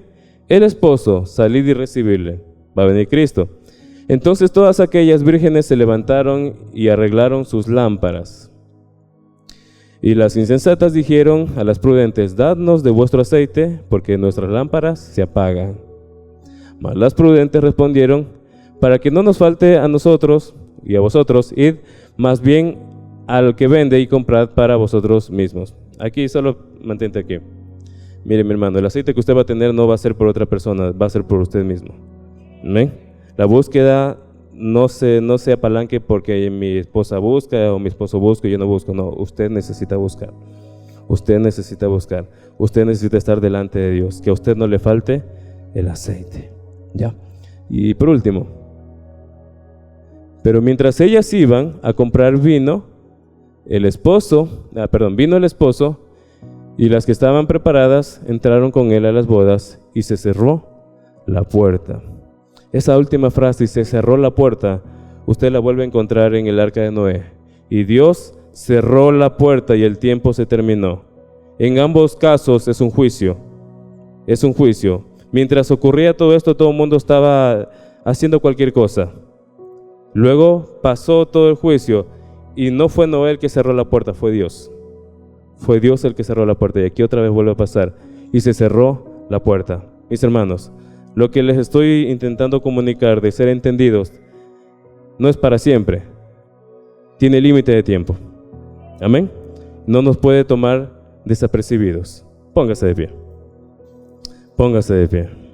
el esposo, salid y recibirle, va a venir Cristo. Entonces todas aquellas vírgenes se levantaron y arreglaron sus lámparas. Y las insensatas dijeron a las prudentes, dadnos de vuestro aceite, porque nuestras lámparas se apagan. Mas las prudentes respondieron, para que no nos falte a nosotros y a vosotros, id más bien al que vende y comprad para vosotros mismos. Aquí solo mantente aquí. Mire mi hermano, el aceite que usted va a tener no va a ser por otra persona, va a ser por usted mismo. ¿Amén? La búsqueda no se apalanque porque mi esposa busca o mi esposo busca y yo no busco. No, usted necesita buscar. Usted necesita buscar. Usted necesita estar delante de Dios. Que a usted no le falte el aceite. ¿Ya? Y por último, pero mientras ellas iban a comprar vino, vino el esposo y las que estaban preparadas entraron con él a las bodas y se cerró la puerta. Esa última frase, se cerró la puerta, usted la vuelve a encontrar en el arca de Noé. Y Dios cerró la puerta y el tiempo se terminó. En ambos casos es un juicio. Es un juicio. Mientras ocurría todo esto, todo el mundo estaba haciendo cualquier cosa. Luego pasó todo el juicio y no fue Noé el que cerró la puerta, fue Dios. Fue Dios el que cerró la puerta y aquí otra vez vuelve a pasar y se cerró la puerta. Mis hermanos, lo que les estoy intentando comunicar de ser entendidos no es para siempre. Tiene límite de tiempo. Amén. No nos puede tomar desapercibidos. Póngase de pie. Póngase de pie.